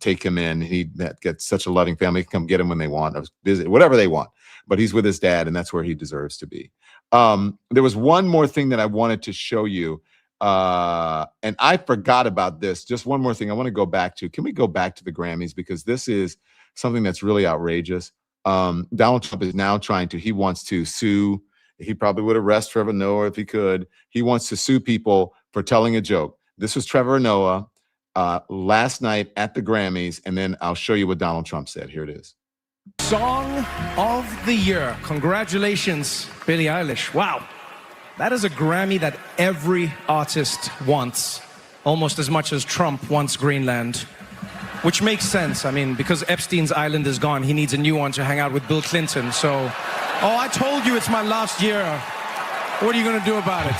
take him in. He gets such a loving family. He can come get him when they want, or visit, whatever they want. But he's with his dad, and that's where he deserves to be. There was one more thing that I wanted to show you. And I forgot about this. Just one more thing I want to go back to. Can we go back to the Grammys? Because this is something that's really outrageous. Donald Trump is now he wants to sue. He probably would arrest Trevor Noah if he could. He wants to sue people for telling a joke. This was Trevor Noah last night at the Grammys. And then I'll show you what Donald Trump said. Here it is. Song of the Year. Congratulations, Billie Eilish. Wow. That is a Grammy that every artist wants, almost as much as Trump wants Greenland, which makes sense. I mean, because Epstein's island is gone, he needs a new one to hang out with Bill Clinton. So, I told you it's my last year. What are you going to do about it?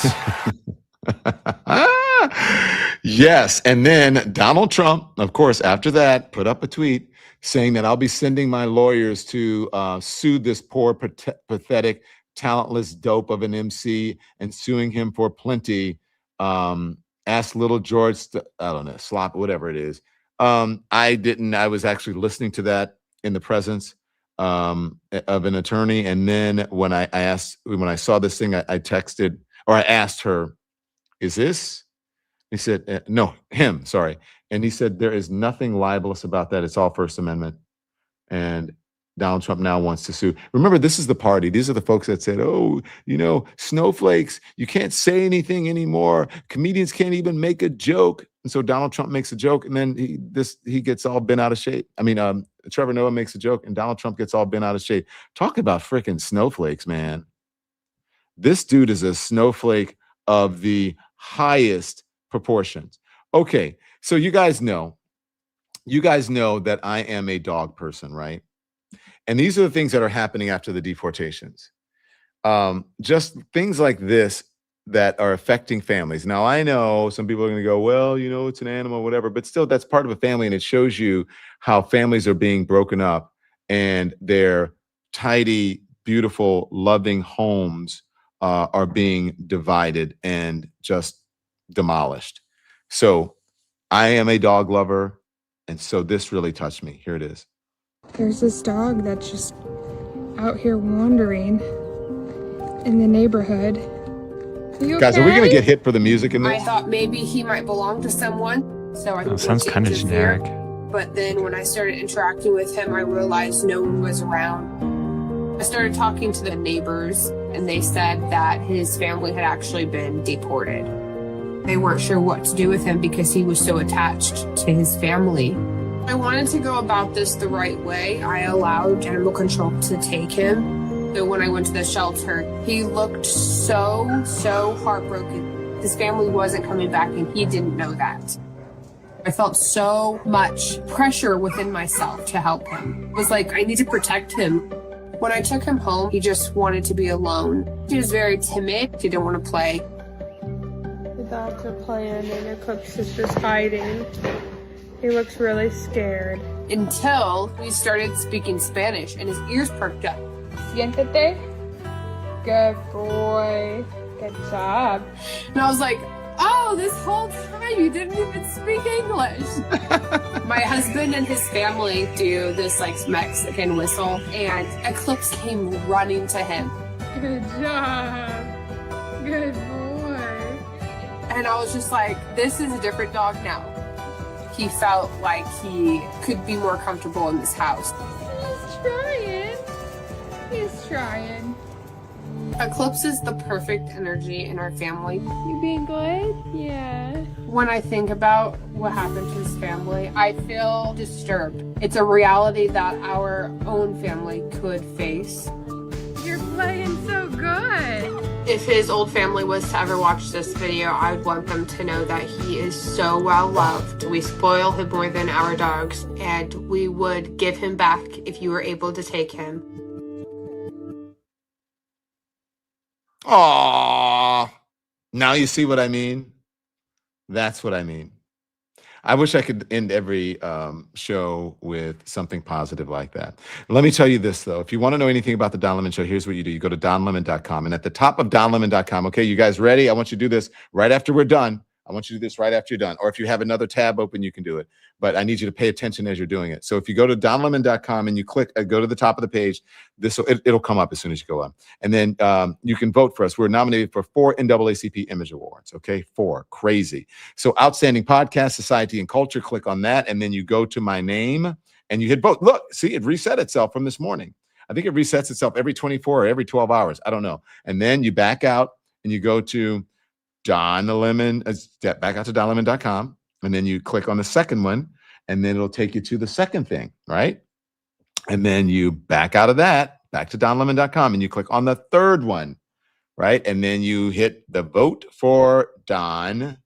Yes. And then Donald Trump, of course, after that, put up a tweet saying that I'll be sending my lawyers to sue this poor, pathetic, talentless dope of an MC and suing him for plenty. Ask little George, I don't know, slop, whatever it is. I was actually listening to that in the presence of an attorney. And then when I saw this thing, I texted, or I asked her, is this? He said, no, him, sorry. And he said, there is nothing libelous about that. It's all First Amendment. And Donald Trump now wants to sue. Remember, this is the party. These are the folks that said, oh, snowflakes, you can't say anything anymore. Comedians can't even make a joke. And so Donald Trump makes a joke, and then he gets all bent out of shape. I mean, Trevor Noah makes a joke, and Donald Trump gets all bent out of shape. Talk about freaking snowflakes, man. This dude is a snowflake of the highest proportions. Okay, so you guys know that I am a dog person, right? And these are the things that are happening after the deportations. Just things like this that are affecting families. Now, I know some people are going to go, well, it's an animal, whatever, but still that's part of a family, and it shows you how families are being broken up and their tidy, beautiful, loving homes are being divided and just demolished. So I am a dog lover, and so this really touched me. Here it is. There's this dog that's just out here wandering in the neighborhood. Guys, are we going to get hit for the music in this? I thought maybe he might belong to someone, so I sounds kind of generic. But then when I started interacting with him, I realized no one was around. I started talking to the neighbors, and they said that his family had actually been deported. They weren't sure what to do with him because he was so attached to his family. I wanted to go about this the right way. I allowed animal control to take him. So when I went to the shelter, he looked so heartbroken. His family wasn't coming back, and he didn't know that. I felt so much pressure within myself to help him. It was like, I need to protect him. When I took him home, he just wanted to be alone. He was very timid. He didn't want to play. The dogs are playing, and Eclipse is just hiding. He looks really scared. Until we started speaking Spanish, and his ears perked up. Siéntate. Good boy. Good job. And I was like, oh, this whole time you didn't even speak English. My husband and his family do this Mexican whistle, and Eclipse came running to him. Good job. Good boy. And I was just like, this is a different dog now. He felt like he could be more comfortable in this house. He's trying. He's trying. Eclipse is the perfect energy in our family. You being good? Yeah. When I think about what happened to his family, I feel disturbed. It's a reality that our own family could face. You're playing so good. If his old family was to ever watch this video, I would want them to know that he is so well loved. We spoil him more than our dogs, and we would give him back if you were able to take him. Aww. Now you see what I mean? That's what I mean. I wish I could end every show with something positive like that. Let me tell you this, though. If you want to know anything about the Don Lemon Show, here's what you do. You go to donlemon.com. And at the top of donlemon.com, okay, you guys ready? I want you to do this right after we're done. I want you to do this right after you're done. Or if you have another tab open, you can do it. But I need you to pay attention as you're doing it. So if you go to donlemon.com and you click, go to the top of the page, it'll come up as soon as you go up. And then you can vote for us. We're nominated for 4 NAACP Image Awards. Okay, 4. Crazy. So Outstanding Podcast, Society and Culture, click on that. And then you go to my name and you hit vote. Look, see, it reset itself from this morning. I think it resets itself every 24 or every 12 hours. I don't know. And then you back out and you go to Don Lemon, back out to donlemon.com, and then you click on the second one, and then it'll take you to the second thing, right? And then you back out of that, back to donlemon.com, and you click on the third one, right? And then you hit the vote for Don.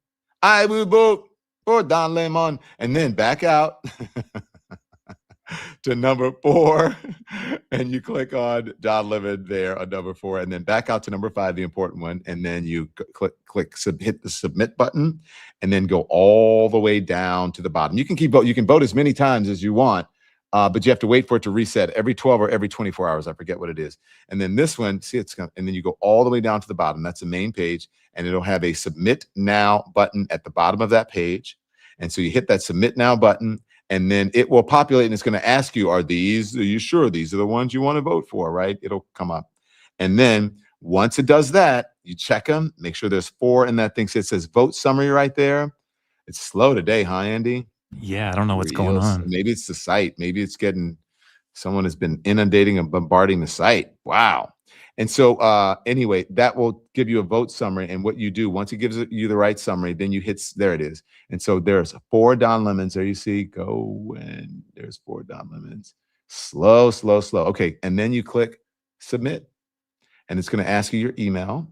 I will vote for Don Lemon, and then back out. to number 4, and you click on Don Lemon there on number 4, and then back out to number 5, the important one, and then you hit the submit button, and then go all the way down to the bottom. You can keep vote. You can vote as many times as you want, but you have to wait for it to reset every 12 or every 24 hours. I forget what it is. And then this one, see, and then you go all the way down to the bottom. That's the main page, and it'll have a submit now button at the bottom of that page. And so you hit that submit now button, and then it will populate, and it's going to ask you, are you sure these are the ones you want to vote for, right? It'll come up. And then once it does that, you check them, make sure there's 4 in that thing. So it says vote summary right there. It's slow today, huh, Andy? Yeah, I don't know what's going on. Maybe it's the site. Maybe it's someone has been inundating and bombarding the site. Wow. And so anyway, that will give you a vote summary. And what you do, once it gives you the right summary, then you hit, there it is. And so there's 4 Don Lemons. There you see, go, and there's 4 Don Lemons. Slow, slow, slow. Okay, and then you click submit. And it's going to ask you your email.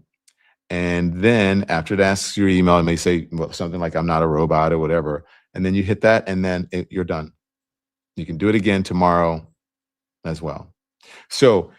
And then after it asks your email, it may say something like, I'm not a robot or whatever. And then you hit that, and then you're done. You can do it again tomorrow as well. So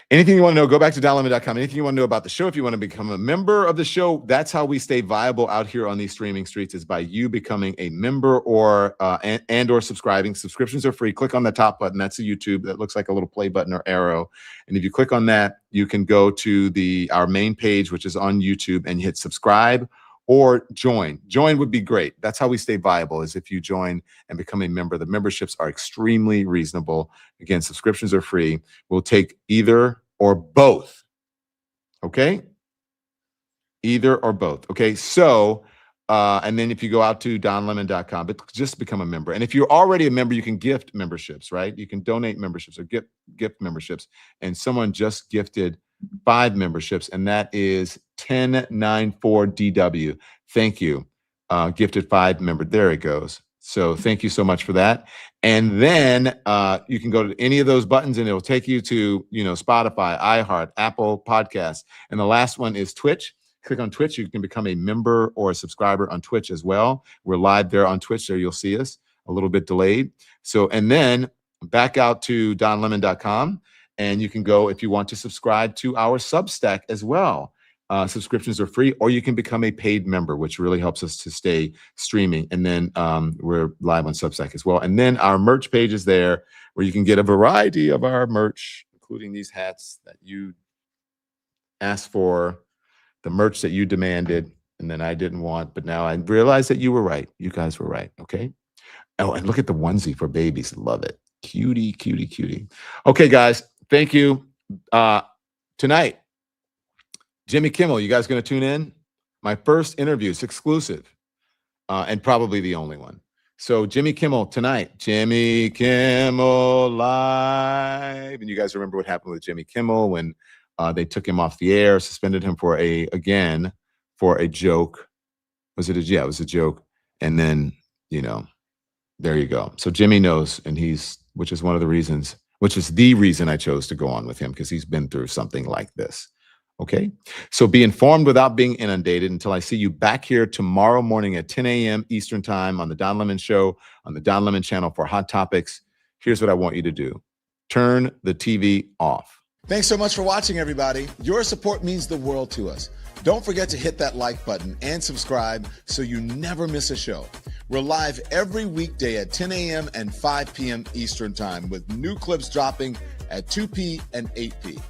anything you want to know, go back to donlemon.com. Anything you want to know about the show, if you want to become a member of the show, that's how we stay viable out here on these streaming streets, is by you becoming a member or or subscribing. Subscriptions are free. Click on the top button. That's a YouTube that looks like a little play button or arrow. And if you click on that, you can go to our main page, which is on YouTube, and you hit subscribe or join. Join would be great. That's how we stay viable, is if you join and become a member. The memberships are extremely reasonable. Again, subscriptions are free. We'll take either or both. Okay? Either or both. Okay? So, and then if you go out to donlemon.com, but just become a member. And if you're already a member, you can gift memberships, right? You can donate memberships or gift memberships. And someone just gifted 5 memberships, and that is 1094DW. Thank you. Gifted 5 member. There it goes. So thank you so much for that. And then you can go to any of those buttons, and it'll take you to, Spotify, iHeart, Apple Podcasts. And the last one is Twitch. Click on Twitch. You can become a member or a subscriber on Twitch as well. We're live there on Twitch, so you'll see us a little bit delayed. So, and then back out to donlemon.com. And you can go, if you want to subscribe to our Substack as well. Subscriptions are free, or you can become a paid member, which really helps us to stay streaming. And then we're live on Substack as well. And then our merch page is there, where you can get a variety of our merch, including these hats that you asked for, the merch that you demanded, and then I didn't want, but now I realize that you were right. You guys were right, okay? Oh, and look at the onesie for babies. Love it. Cutie, cutie, cutie. Okay, guys. Thank you. Tonight, Jimmy Kimmel, you guys going to tune in? My first interview, it's exclusive, and probably the only one. So Jimmy Kimmel tonight, Jimmy Kimmel Live. And you guys remember what happened with Jimmy Kimmel when they took him off the air, suspended him for a joke. It was a joke. And then, there you go. So Jimmy knows, and which is the reason I chose to go on with him, because he's been through something like this. Okay? So be informed without being inundated until I see you back here tomorrow morning at 10 a.m. Eastern Time on The Don Lemon Show, on the Don Lemon channel for Hot Topics. Here's what I want you to do. Turn the TV off. Thanks so much for watching, everybody. Your support means the world to us. Don't forget to hit that like button and subscribe so you never miss a show. We're live every weekday at 10 a.m. and 5 p.m. Eastern Time, with new clips dropping at 2 p. and 8 p.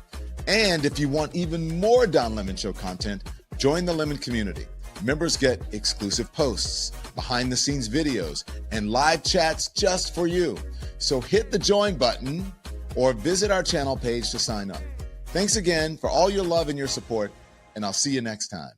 And if you want even more Don Lemon Show content, join the Lemon community. Members get exclusive posts, behind-the-scenes videos, and live chats just for you. So hit the join button or visit our channel page to sign up. Thanks again for all your love and your support, and I'll see you next time.